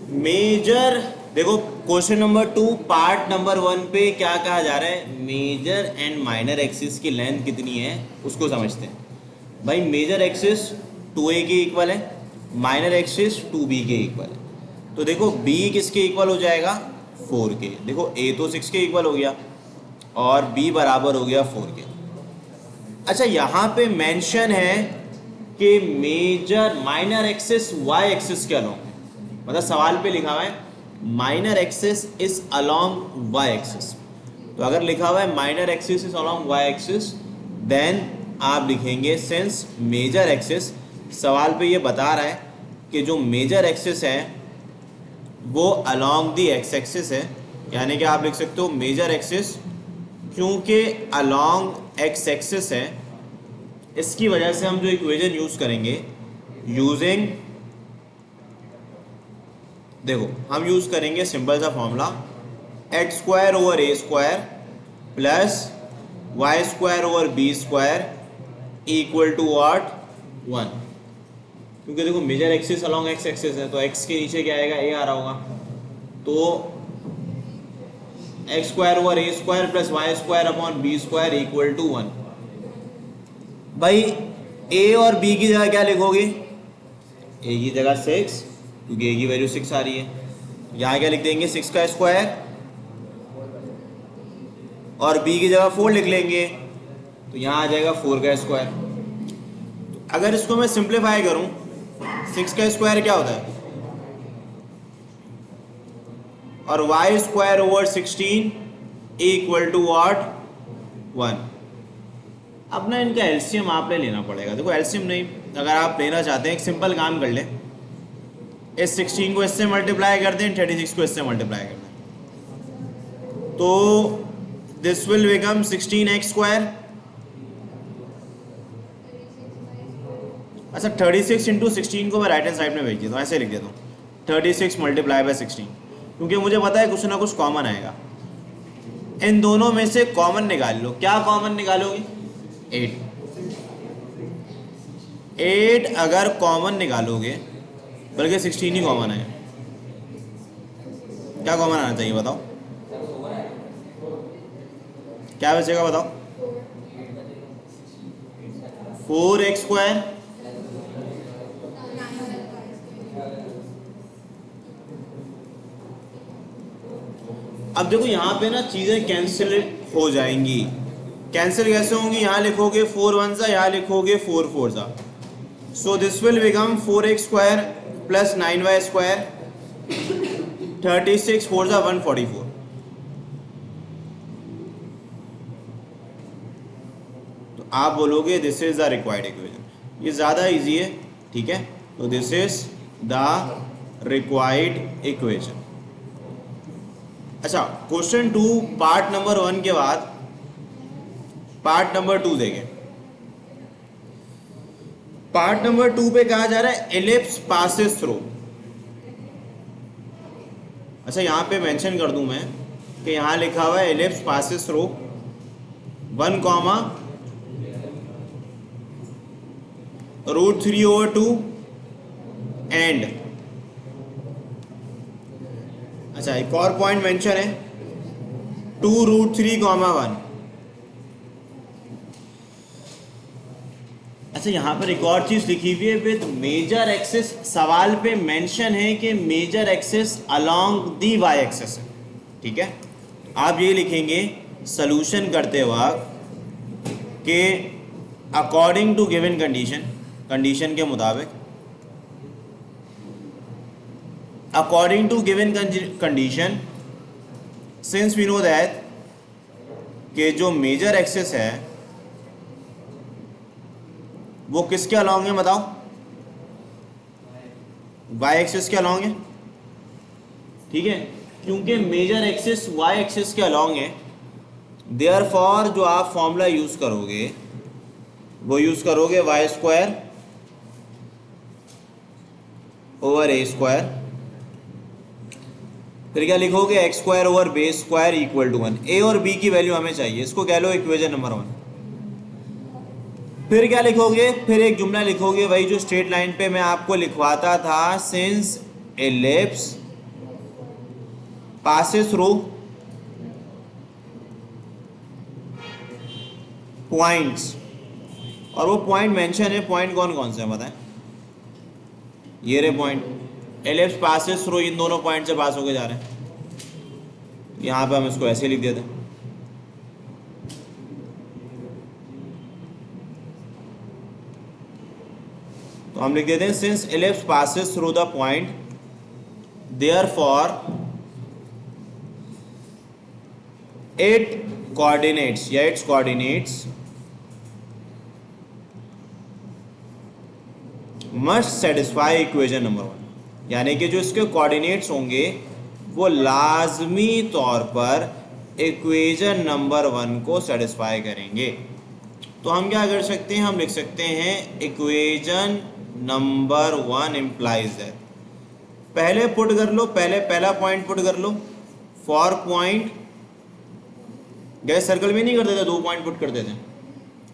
Major, देखो question number 2 part number 1 पे क्या कहा जा रहा है, मेजर एंड माइनर एक्सिस की लेंथ कितनी है उसको समझते हैं। भाई मेजर एक्सिस 2a के इक्वल है, माइनर एक्सिस 2b के इक्वल है। तो देखो b किसके इक्वल हो जाएगा, 4 के। देखो a तो 6 के इक्वल हो गया और b बराबर हो गया 4 के। अच्छा यहाँ पे मेंशन है कि major minor axis Y axis के अलोंग है, मतलब सवाल पे लिखा हुआ है minor axis is along y axis. तो अगर लिखा हुआ है minor axis is along y axis, then आप लिखेंगे सिंस मेजर एक्सिस, सवाल पे ये बता रहा है कि जो मेजर एक्सिस है वो अलोंग दी एक्स एक्सिस है, यानी कि आप लिख सकते हो मेजर एक्सिस क्योंकि अलोंग एक्स एक्सिस है, इसकी वजह से हम जो इक्वेशन यूज करेंगे यूजिंग, देखो हम यूज करेंगे सिंपल सा formula x square over a square plus y square over b square equal to what 1। क्योंकि देखो major axis along x axis है तो एक्स के नीचे क्या आएगा, ए आ रहा होगा, तो x square over a square plus y square upon b square equal to 1। भाई ए और बी की जगह क्या लिखोगे, ए की जगह 6 क्योंकि ए की वैल्यू 6 आ रही है, यहाँ क्या लिख देंगे 6 का स्क्वायर, और बी की जगह 4 लिख लेंगे तो यहाँ आ जाएगा 4 का स्क्वायर। तो अगर इसको मैं सिंप्लीफाई करूँ, 6 का स्क्वायर क्या होता है, और y square over 16 equal to what 1। अब ना इनका एलसीएम आपने लेना पड़ेगा। देखो एलसीएम नहीं, अगर आप लेना चाहते हैं एक सिंपल काम कर लें, इस 16 को इससे मल्टीप्लाई कर दें, 36 को इससे मल्टीप्लाई कर दें, तो this will become 16x square. अच्छा 36 इंटू 16 को मैं राइट हैंड साइड में भेज देता हूँ, ऐसे लिख देता हूँ 36 मल्टीप्लाई बाई 16, क्योंकि मुझे पता है कुछ ना कुछ कॉमन आएगा। इन दोनों में से कॉमन निकाल लो, क्या कॉमन निकालोगे, 8। 8 अगर कॉमन निकालोगे, बल्कि 16 ही कॉमन है, क्या कॉमन आना चाहिए बताओ, क्या बचेगा बताओ, 4x स्क्वायर अब देखो यहाँ पे ना चीज़ें कैंसिल हो जाएंगी। कैंसिल कैसे होंगी, यहाँ लिखोगे 4 1 सा, यहाँ लिखोगे 4 4 सा, so this will become 4x square plus 9y square, 36 4 सा 144। तो आप बोलोगे this is the required equation, ये ज़्यादा इजी है, ठीक है। तो this is the required equation. अच्छा क्वेश्चन 2 पार्ट नंबर 1 के बाद पार्ट नंबर 2 देखें। पार्ट नंबर 2 पे कहा जा रहा है एलिप्स पासेस थ्रू। अच्छा यहाँ पे मेंशन कर दूं मैं कि यहाँ लिखा हुआ है ellipse passes through 1 comma √3/2 and, अच्छा एक और पॉइंट मेंशन है 2√3,1। अच्छा यहाँ पर एक और चीज लिखी हुई है विद मेजर एक्सिस, सवाल पे मेंशन है कि major axis along the y axis है, ठीक है। आप ये लिखेंगे सॉल्यूशन करते वक्त कि according to given condition, condition के मुताबिक, according to given condition, since we know that कि जो मेजर एक्सिस है वो किसके अलोंग है बताओ, वाई एक्सिस के अलोंग है, ठीक है। क्योंकि मेजर एक्सिस वाई एक्सिस के अलोंग है, देयरफॉर जो आप फॉर्मूला यूज करोगे वो यूज करोगे y square over a square, फिर क्या लिखोगे x square over base square equal to 1। A और बी की वैल्यू हमें चाहिए, इसको कह लो इक्वेशन नंबर 1। फिर क्या लिखोगे, फिर एक जुमला लिखोगे वही जो स्ट्रेट लाइन पे मैं आपको लिखवाता था, since ellipse passes through points, और वो पॉइंट मेंशन है, पॉइंट कौन कौन से हैं बताएं? ये रे पॉइंट, एलिप्स पासेस थ्रू इन दोनों पॉइंट से पास होके जा रहे हैं। यहाँ पे हम इसको ऐसे लिख देते हैं, तो हम लिख देते हैं since ellipse passes through the point therefore it coordinates या its coordinates must satisfy equation number 1, यानी कि जो इसके कोऑर्डिनेट्स होंगे वो लाजमी तौर पर इक्वेशन नंबर 1 को सेटिस्फाई करेंगे। तो हम क्या कर सकते हैं, हम लिख सकते हैं इक्वेशन नंबर 1 इम्प्लाइज दैट, पहले पुट कर लो, पहला पॉइंट पुट कर लो, फॉर पॉइंट, गैस सर्कल में नहीं करते थे, 2 पॉइंट पुट करते थे,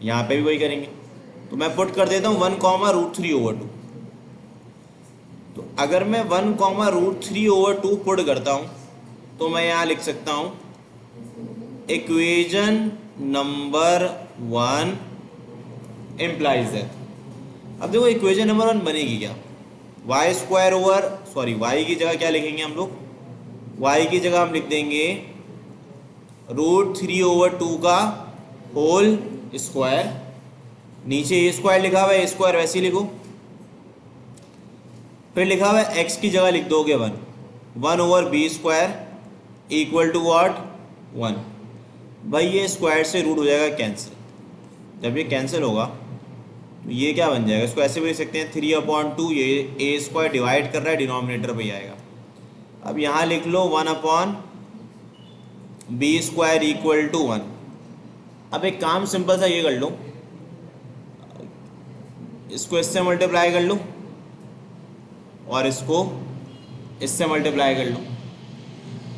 यहाँ पे भी वही करेंगे। तो मैं पुट कर देता हूँ 1,√3/2। तो अगर मैं 1,√3/2 पुट करता हूँ तो मैं यहाँ लिख सकता हूँ इक्वेशन नंबर 1 इम्प्लाइज दैट। अब देखो इक्वेशन नंबर 1 बनेगी क्या, y की जगह क्या लिखेंगे हम लोग, y की जगह हम लिख देंगे √3/2 का होल स्क्वायर, नीचे ए स्क्वायर लिखा हुआ है, ए स्क्वायर वैसे ही लिखो, फिर लिखा हुआ है x की जगह लिख दोगे 1/b² इक्वल टू व्हाट 1। भाई ये स्क्वायर से रूट हो जाएगा कैंसिल, जब ये कैंसिल होगा तो ये क्या बन जाएगा, इसको ऐसे भी लिख सकते हैं 3/2, ये ए स्क्वायर डिवाइड कर रहा है, डिनोमिनेटर पे आएगा। अब यहाँ लिख लो 1/b² इक्वल टू 1। अब एक काम सिंपल सा ये कर लो, इसको इससे मल्टीप्लाई कर लो और इसको इससे मल्टीप्लाई कर लो।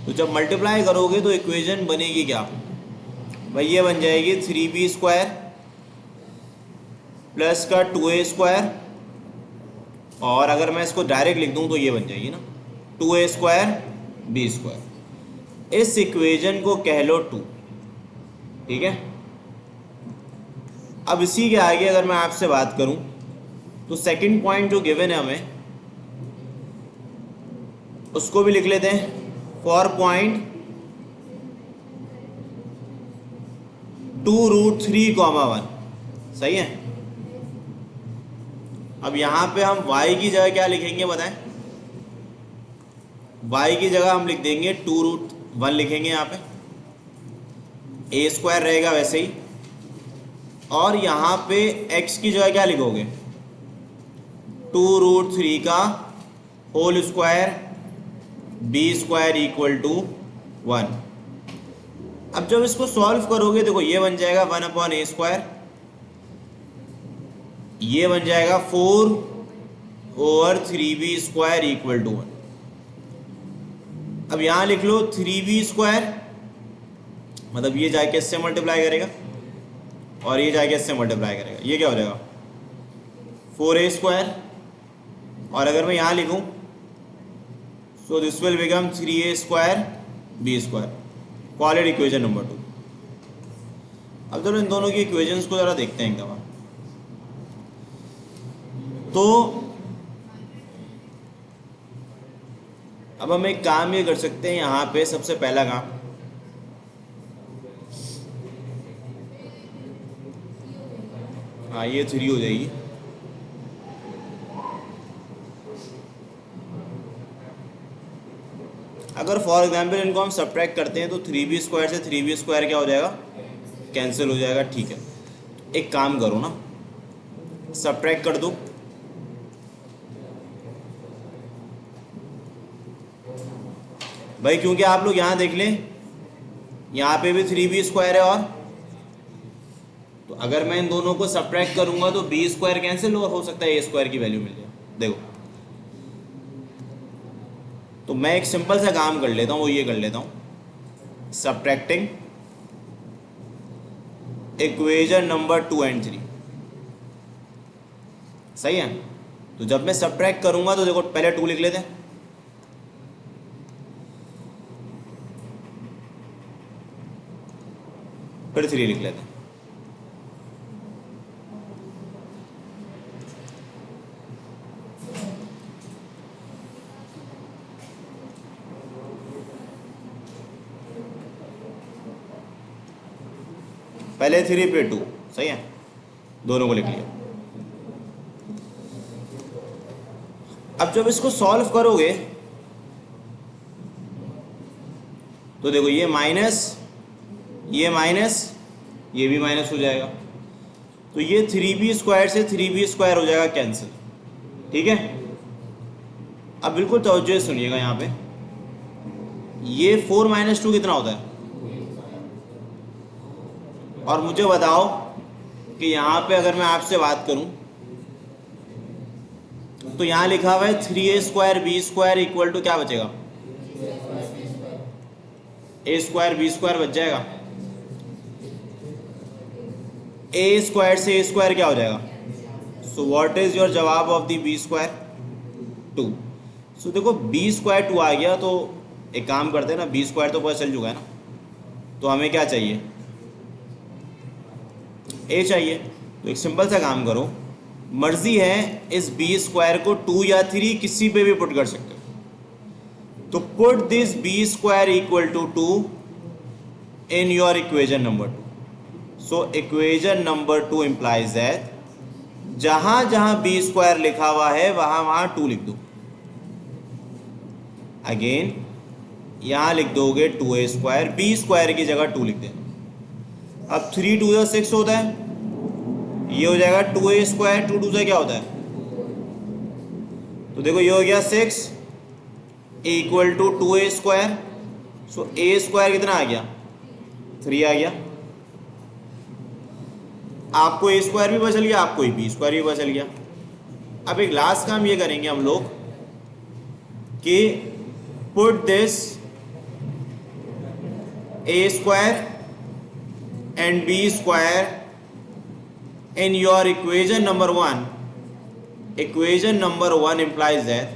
तो जब मल्टीप्लाई करोगे तो इक्वेशन बनेगी क्या भाई, ये बन जाएगी 3b² प्लस का 2a², और अगर मैं इसको डायरेक्ट लिख दूं तो ये बन जाएगी ना 2a² b²। इस इक्वेशन को कह लो 2, ठीक है। अब इसी के आगे अगर मैं आपसे बात करूं तो सेकंड पॉइंट जो गिवन है हमें उसको भी लिख लेते हैं, फॉर पॉइंट 2√3,1, सही है। अब यहाँ पे हम y की जगह क्या लिखेंगे बताएं, y की जगह हम लिख देंगे 2√1 लिखेंगे, यहाँ पे a² रहेगा वैसे ही, और यहाँ पे x की जगह क्या लिखोगे 2√3 का whole square b² equal to 1। अब जब इसको सॉल्व करोगे देखो ये बन जाएगा 1/a², ये बन जाएगा 4/3b² इक्वल टू 1। अब यहाँ लिख लो 3b², मतलब ये जाके इससे मल्टीप्लाई करेगा और ये जाके इससे मल्टीप्लाई करेगा, ये क्या हो जाएगा 4a², और अगर मैं यहाँ लिखूँ so this will become 3a² b²। Call it equation number 2। अब चलो इन दोनों की इक्वेशंस को ज़रा देखते हैं एक दफ़ा। तो अब हम एक काम ये कर सकते हैं, यहाँ पे सबसे पहला काम हाँ ये 3 हो जाएगी, अगर फॉर एग्जाम्पल इनको हम सब्ट्रैक्ट करते हैं तो 3b² से 3b² क्या हो जाएगा, कैंसिल हो जाएगा, ठीक है। एक काम करो ना, सब्ट्रैक्ट कर दो, भाई क्योंकि आप लोग यहाँ देख लें यहाँ पे भी 3b² है, और तो अगर मैं इन दोनों को सब्ट्रैक्ट करूंगा तो b² कैंसिल हो सकता है a² की वैल्यू मिल जाए। देखो तो मैं एक सिंपल सा काम कर लेता हूँ, वो ये कर लेता हूँ, सब्ट्रैक्टिंग इक्वेशन नंबर 2 और 3, सही है। तो जब मैं सब्ट्रैक्ट करूंगा तो देखो पहले 2 लिख लेते हैं, फिर 3 लिख लेते हैं। पहले 3 फिर 2, सही है, दोनों को लिख लिया। अब जब इसको सॉल्व करोगे तो देखो ये माइनस, ये माइनस, ये भी माइनस हो जाएगा, तो ये 3b² से 3b² हो जाएगा कैंसिल, ठीक है। अब बिल्कुल तवज्जो से सुनिएगा, यहाँ पे ये 4 - 2 कितना होता है, और मुझे बताओ कि यहाँ पे अगर मैं आपसे बात करूँ तो यहाँ लिखा हुआ है 3a² b² इक्वल टू क्या बचेगा, a² b² बच जाएगा। a² से a² क्या हो जाएगा, सो व्हाट इज योर जवाब ऑफ द b², 2। सो देखो b² 2 आ गया, तो एक काम करते हैं ना, b² तो पता चल चुका है ना, तो हमें क्या चाहिए, a चाहिए। तो एक सिंपल सा काम करो, मर्जी है इस b² को 2 या 3 किसी पे भी पुट कर सकते हो, तो put this b² equal to 2 in your equation number 2। So equation number 2 implies that जहां जहां b² लिखा हुआ है वहां वहां 2 लिख दो। अगेन यहां लिख दोगे 2a², b² की जगह 2 लिख देना। अब 3 2 या 6 होता है, ये हो जाएगा 2a², 2 2 से क्या होता है, तो देखो ये हो गया 6 equal to 2a²। So a² कितना आ गया, 3 आ गया। आपको a² भी बचल गया, आपको b² भी बचल गया। अब एक लास्ट काम ये करेंगे हम लोग कि put this a² and b² in your equation number 1. Equation number 1 implies that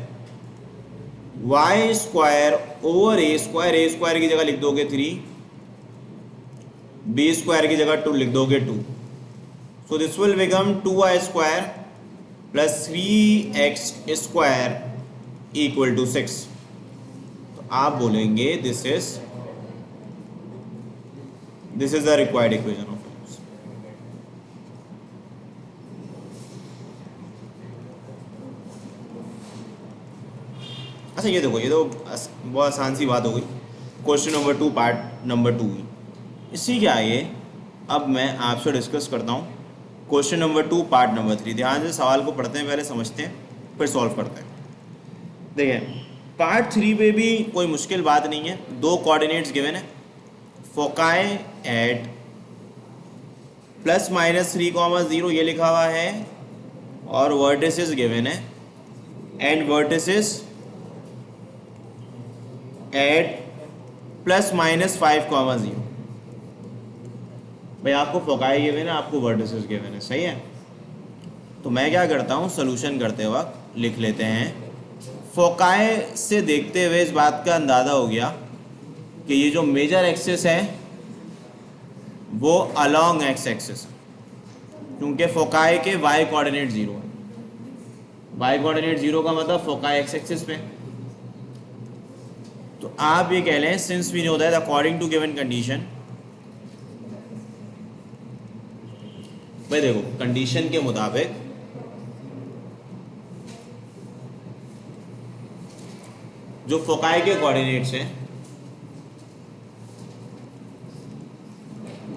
y² over a² की जगह लिख दोगे 3, b² की जगह 2 लिख दोगे 2। So this will become 2y² plus 3x² equal to 6। तो आप बोलेंगे this is the required equation of x। अच्छा ये देखो, ये तो बहुत आसान सी बात हो गई, क्वेश्चन नंबर 2 पार्ट नंबर 2 ही। इसी के आगे अब मैं आपसे डिस्कस करता हूँ क्वेश्चन नंबर 2 पार्ट नंबर 3। ध्यान से सवाल को पढ़ते हैं, पहले समझते हैं फिर सॉल्व करते हैं। देखिए पार्ट 3 पे भी कोई मुश्किल बात नहीं है, 2 कोऑर्डिनेट्स गिवन है, फोकाई एट +-3, ये लिखा हुआ है, और वर्टिसेस गिवन है एंड वर्टिसेस एट +-5, 0। भाई आपको फोकाई गिवन है, आपको वर्टिसेस गिवन है, सही है। तो मैं क्या करता हूँ, सोल्यूशन करते वक्त लिख लेते हैं। फोकाई से देखते हुए इस बात का अंदाज़ा हो गया कि ये जो मेजर एक्सिस है वो अलोंग एक्स एक्सिस है, क्योंकि फोकाई के y कोऑर्डिनेट 0 है। y कोऑर्डिनेट 0 का मतलब फोकाई एक्स एक्सिस पे। तो आप ये कह लें, since we know that according to given condition, भाई देखो कंडीशन के मुताबिक जो फोकाई के कोऑर्डिनेट्स हैं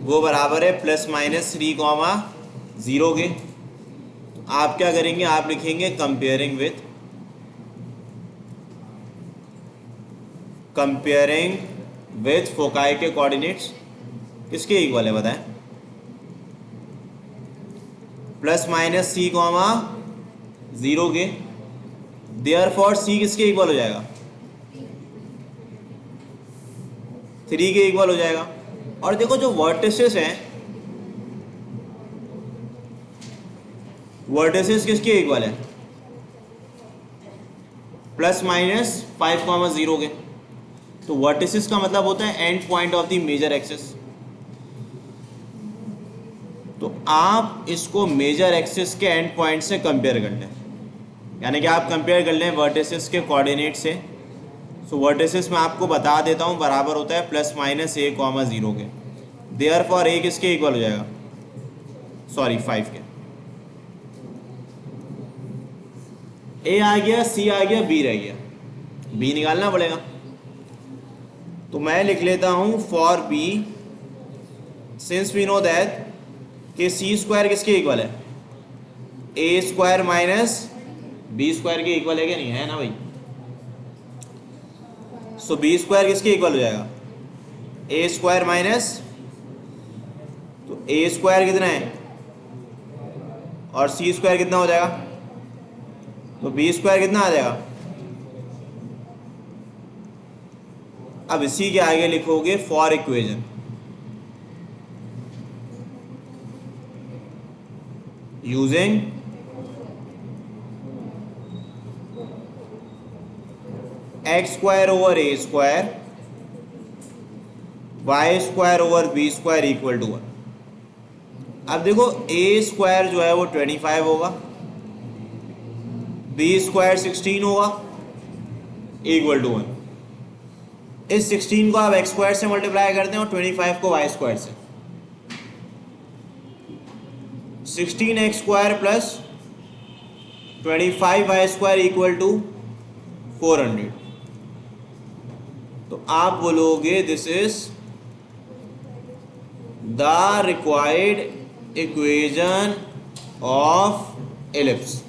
वो बराबर है +-3, 0 के। आप क्या करेंगे, आप लिखेंगे कंपेयरिंग विथ फोकाई के कोऑर्डिनेट्स किसके इक्वल है बताएं, +-3, 0 के। देयरफॉर c किसके इक्वल हो जाएगा, 3 के इक्वल हो जाएगा। और देखो जो वर्टिसेस हैं, वर्टिसेस किसके इक्वल है, +-5, 0 के। तो वर्टिसेस का मतलब होता है end point of the major axis. आप इसको मेजर एक्सिस के एंड पॉइंट से कंपेयर कर लें, यानी कि आप कंपेयर कर लें वर्टिसेस के कोऑर्डिनेट से। सो वर्टिसेस मैं आपको बता देता हूँ, बराबर होता है +-a, 0 के। देयरफॉर a किसके इक्वल हो जाएगा, सॉरी 5 के। a आ गया, c आ गया, b रह गया, b निकालना पड़ेगा। तो मैं लिख लेता हूँ for b, since we know that कि c² किसके इक्वल है, a² माइनस b² के इक्वल है क्या, नहीं है ना भाई। सो b² किसके इक्वल हो जाएगा, a² माइनस, तो a² कितना है और c² कितना हो जाएगा, तो b² कितना आ जाएगा। अब इसी के आगे लिखोगे for equation, using x² over a² y² over b² equal to 1। अब देखो a² जो है वो 25 होगा, b² 16 होगा, इक्वल टू 1। इस 16 को आप x² से मल्टीप्लाई करते हैं और 25 को y² से। 16x² plus 25y² equal to 400। तो आप बोलोगे this is the required equation of ellipse.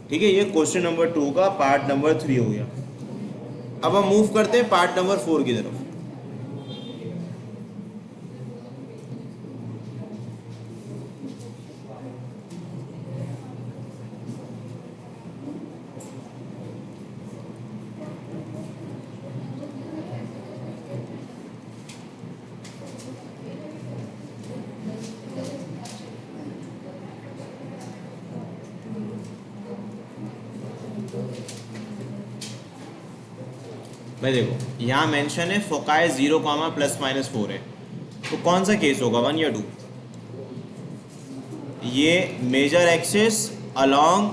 ठीक है, ये क्वेश्चन नंबर 2 का पार्ट नंबर 3 हो गया। अब हम मूव करते हैं पार्ट नंबर 4 की तरफ। भाई देखो यहाँ मेंशन है फोकाई 0, ±4 है, तो कौन सा केस होगा, 1 या 2। ये major axis along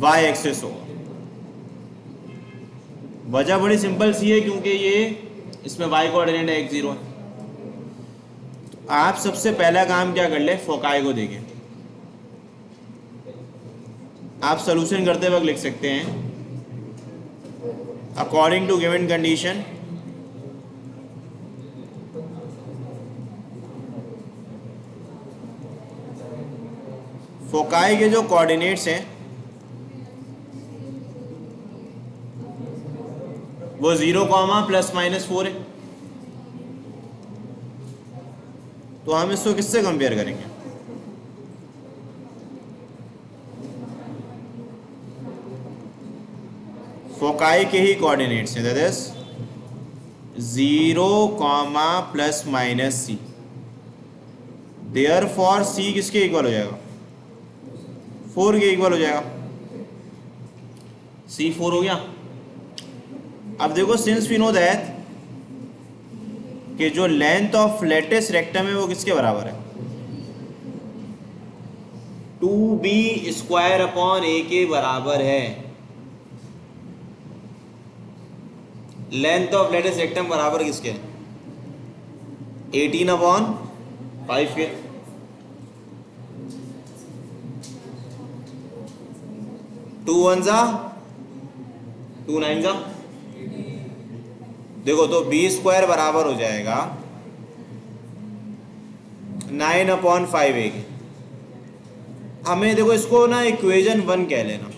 y axis होगा। वजह बड़ी सिंपल सी है, क्योंकि ये इसमें वाई कोऑर्डिनेट है, x0 है। तो आप सबसे पहला काम क्या कर ले, फोकाई को देखें। आप सोल्यूशन करते वक्त लिख सकते हैं according to given condition foci के जो कोऑर्डिनेट्स हैं वो 0, ±4 है। तो हम इसको किससे कंपेयर करेंगे, फोकाई के ही कोऑर्डिनेट्स हैं, that is 0, ±c। Therefore c किसके इक्वल हो जाएगा, 4 के इक्वल हो जाएगा। c 4 हो गया। अब देखो सिंस वी नो दैट कि जो लेंथ ऑफ लेटेस्ट रेक्टम है वो किसके बराबर है, 2b² के बराबर है। लेंथ ऑफ लेटेस्ट रेक्टम बराबर किसके है, 18/5 के। टू 1 जा 2 9 जा, देखो तो b² बराबर हो जाएगा 9/5 के। हमें देखो इसको ना इक्वेशन 1 कह लेना,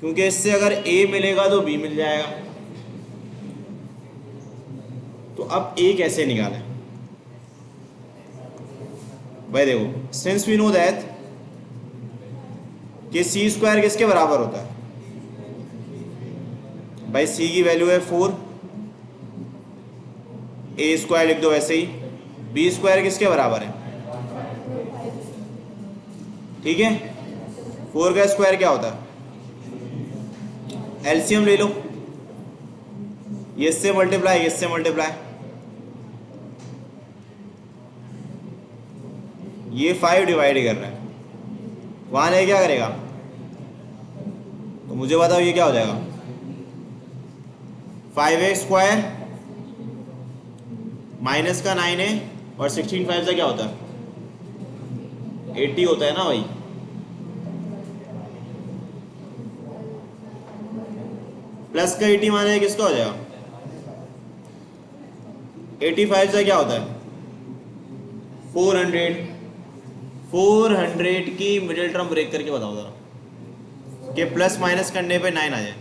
क्योंकि इससे अगर a मिलेगा तो b मिल जाएगा। तो अब a कैसे निकालें, भाई देखो सिंस वी नो दैट कि c² किसके बराबर होता है, भाई c की वैल्यू है 4, a² लिख दो ऐसे ही, b² किसके बराबर है, ठीक है। 4 का स्क्वायर क्या होता है, एलसीएम ले लो, ये इससे मल्टीप्लाई, इससे मल्टीप्लाई, ये 5 डिवाइड कर रहा है, वहाँ ले क्या करेगा? तो मुझे बताओ ये क्या हो जाएगा? 5x² माइनस का 9 है और 16 5 से क्या होता है? 80 होता है ना भाई। प्लस का 80 माने किसका हो जाएगा? 85 से क्या होता है? 400। 400 की मिडिल टर्म ब्रेक करके बताओ जरा कि प्लस माइनस करने पे 9 आ जाए।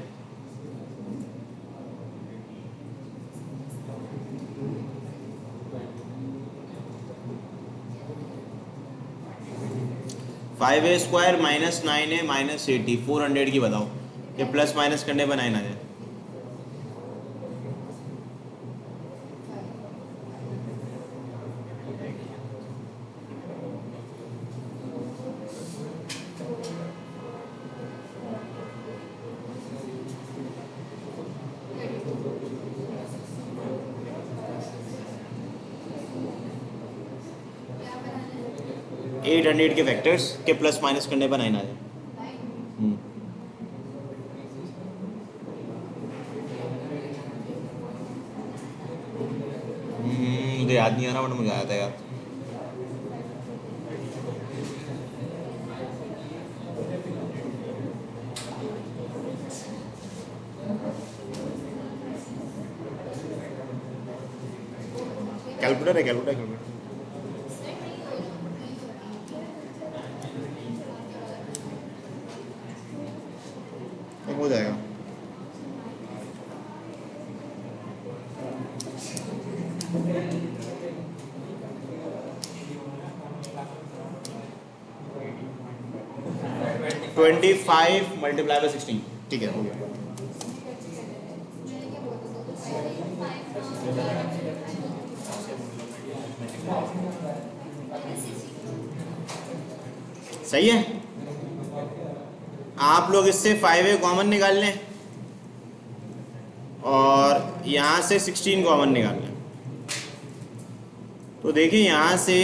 (5a² - 9a - 80) 400 की बताओ कि प्लस माइनस करने पे 9 आ जाए। एट 100 के फैक्टर्स के प्लस माइनस करने पर 9 आ जाए। मुझे याद नहीं आ रहा बट मुझे आया था यार। कैलकुलेटर है, कैलकुलेटर हो जाएगा। ट्वेंटी 25 × 16, ठीक है, हो गया। सही है। आप लोग इससे 5a कॉमन निकाल लें और यहाँ से 16 कॉमन निकाल लें। तो देखिए यहाँ से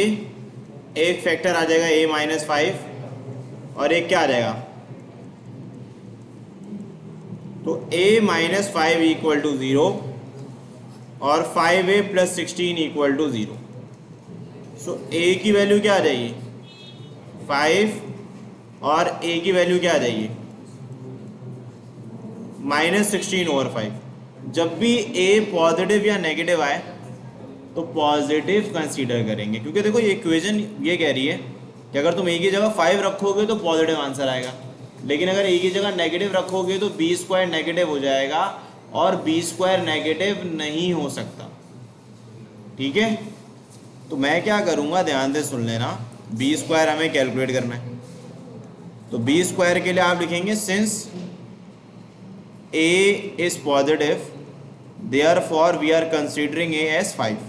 एक फैक्टर आ जाएगा a - 5 और एक क्या आ जाएगा? तो a - 5 = 0 और 5a + 16 = 0। सो a की वैल्यू क्या आ जाएगी? 5 और a की वैल्यू क्या आ जाएगी? -16/5। जब भी a पॉजिटिव या नेगेटिव आए तो पॉजिटिव कंसीडर करेंगे, क्योंकि देखो ये इक्वेशन ये कह रही है कि अगर तुम a की जगह 5 रखोगे तो पॉजिटिव आंसर आएगा, लेकिन अगर a की जगह नेगेटिव रखोगे तो b² नेगेटिव हो जाएगा और b² नेगेटिव नहीं हो सकता। ठीक है, तो मैं क्या करूँगा, ध्यान से सुन लेना। b² हमें कैलकुलेट करना है, तो b² के लिए आप लिखेंगे since a is positive therefore we are considering a as 5।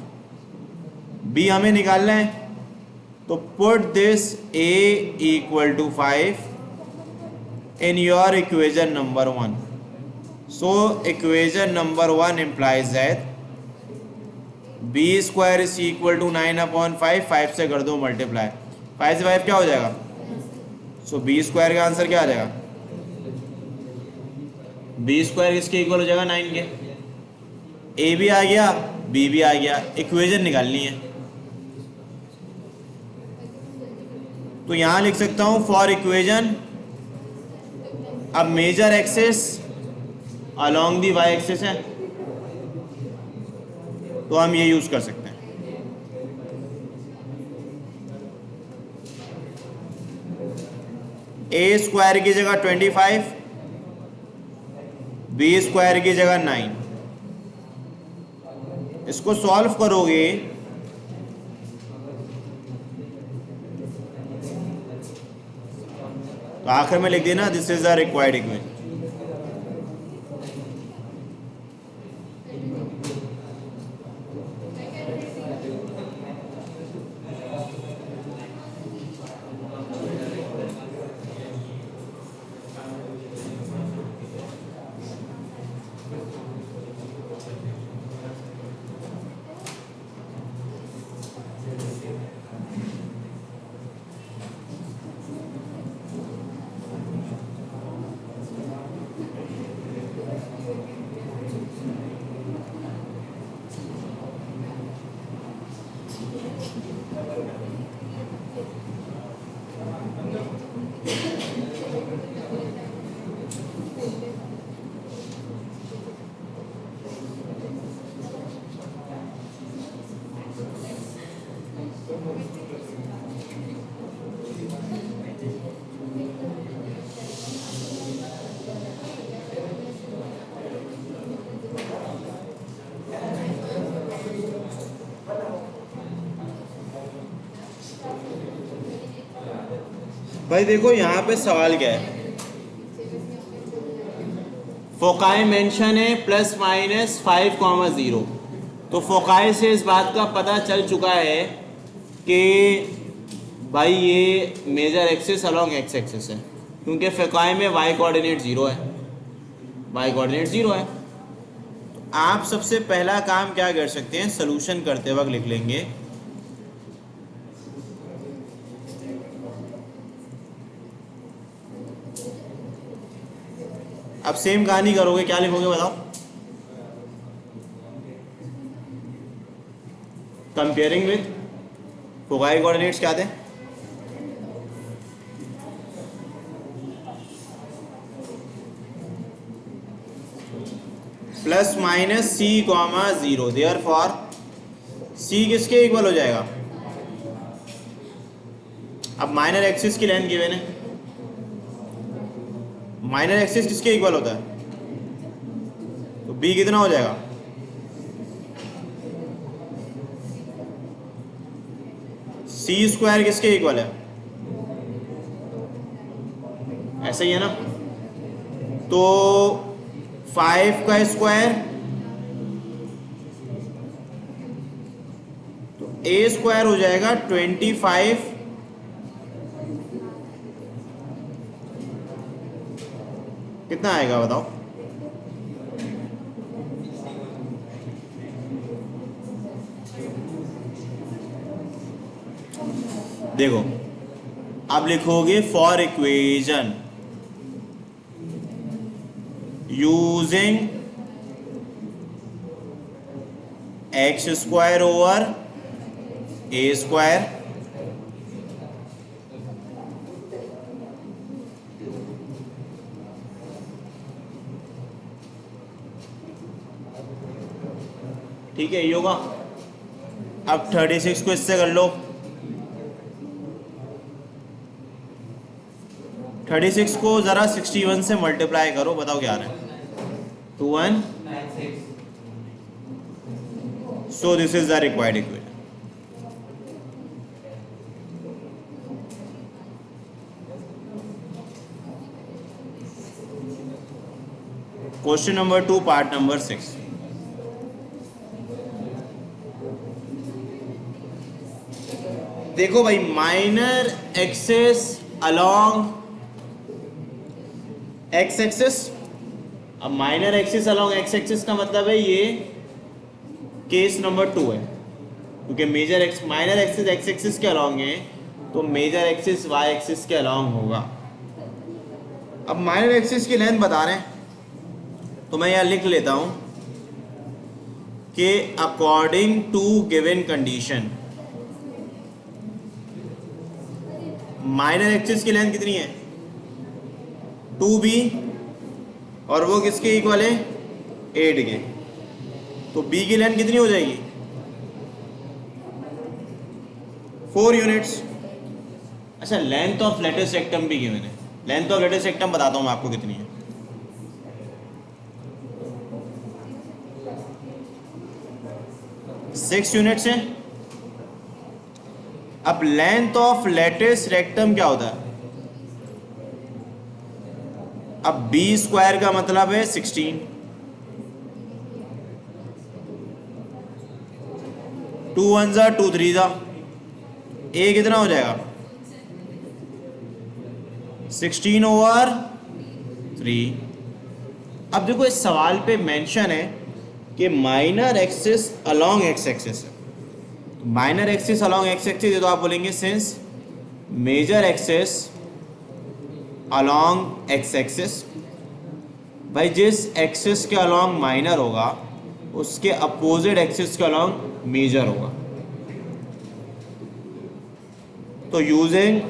b हमें निकालना है, तो put this a = 5 in your equation number 1। so equation number 1 implies that b² is equal to 9/5। 5 से कर दो मल्टीप्लाई, 5 से 5 क्या हो जाएगा? सो b² का आंसर क्या आ जाएगा? b² किसके इक्वल हो जाएगा? 9 के। a भी आ गया, b भी आ गया, इक्वेशन निकालनी है। तो यहां लिख सकता हूं फॉर इक्वेशन अब major axis along the y axis है, तो हम ये यूज कर सकते हैं। a² की जगह 25, b² की जगह 9। इसको सॉल्व करोगे तो आखिर में लिख देना this is the required equation. भाई देखो यहाँ पे सवाल क्या है, फोकाई मेंशन है ±5,0। तो फोकाई से इस बात का पता चल चुका है कि भाई ये major axis along x axis है, क्योंकि फोकाई में वाई कोऑर्डिनेट 0 है, वाई कोऑर्डिनेट 0 है। तो आप सबसे पहला काम क्या कर सकते हैं, सोल्यूशन करते वक्त लिख लेंगे अब सेम कहानी करोगे, क्या लिखोगे बताओ, कंपेयरिंग विद फोकाई कोऑर्डिनेट्स क्या थे, ±c,0। देयरफॉर c किसके इक्वल हो जाएगा, अब माइनर एक्सिस की लेंथ गिवन है, माइनर एक्सिस किसके इक्वल होता है, तो b कितना हो जाएगा, c² किसके इक्वल है, ऐसा ही है ना, तो 5 का स्क्वायर तो a² हो जाएगा 25, कितना आएगा बताओ, देखो अब लिखोगे for equation using x² over a², ठीक है ये होगा। अब 36 को इससे कर लो, 36 को जरा 61 से मल्टीप्लाई करो, बताओ क्या आ रहा है, 21। So this is the required equation. Question number 2 part number 6। देखो भाई minor axes along x axis, अब minor axis along x axis का मतलब है ये केस नंबर 2 है, क्योंकि major X minor axis X axis के अलोंग है तो मेजर एक्सिस वाई एक्सिस के अलोंग होगा। अब माइनर एक्सिस की लेंथ बता रहे हैं तो मैं यह लिख लेता हूं कि according to given condition minor axis की लेंथ कितनी है 2b, और वो किसके इक्वल है 8 के, तो b की लेंथ कितनी हो जाएगी 4 यूनिट्स। अच्छा लेंथ ऑफ लेटेस्ट रेक्टम भी गिवन है, लेंथ ऑफ लेटेस्ट रेक्टम बताता हूं मैं आपको कितनी है, सिक्स यूनिट्स है। अब लेंथ ऑफ लेटेस्ट रेक्टम क्या होता है, अब b² का मतलब है 16, 2 1 जा 2 3 जा, a कितना हो जाएगा 16 ओवर 3। अब देखो इस सवाल पे मेंशन है कि minor axis along x axis है, minor axis along x axis ये तो आप बोलेंगे since major axis along x axis, भाई जिस एक्सिस के अलोंग माइनर होगा उसके अपोजिट एक्सिस के अलोंग मेजर होगा। तो यूजिंग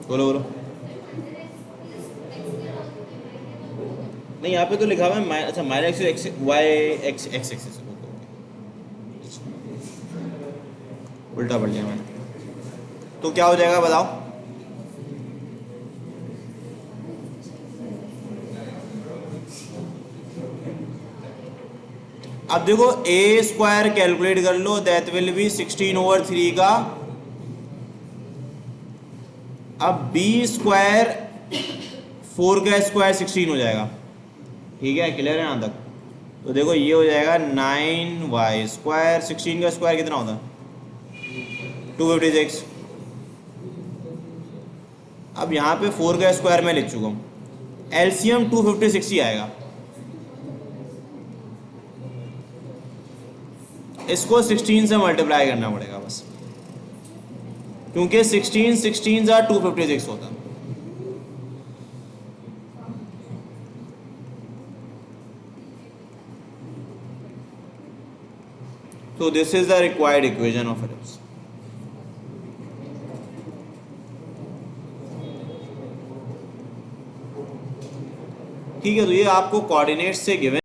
बोलो बोलो, नहीं यहाँ पे तो लिखा हुआ है अच्छा minor axis y x x axis, उल्टा पढ़ लिया मैंने, तो क्या हो जाएगा बताओ, अब देखो ए स्क्वायर कैलकुलेट कर लो, दैट विल बी 16/3 का। अब बी स्क्वायर 4 का स्क्वायर 16 हो जाएगा, ठीक है, क्लियर है यहाँ तक? तो देखो ये हो जाएगा 9y स्क्वायर, 16 का स्क्वायर कितना होता है 256। अब यहाँ पे 4 का स्क्वायर मैं लिख चुका हूँ, एलसीएम 256 ही आएगा। इसको 16 से मल्टीप्लाई करना पड़ेगा बस, क्योंकि 16 जा 256 होता। So this is the required equation of ellipse. ठीक है, तो ये आपको कोऑर्डिनेट से गिवन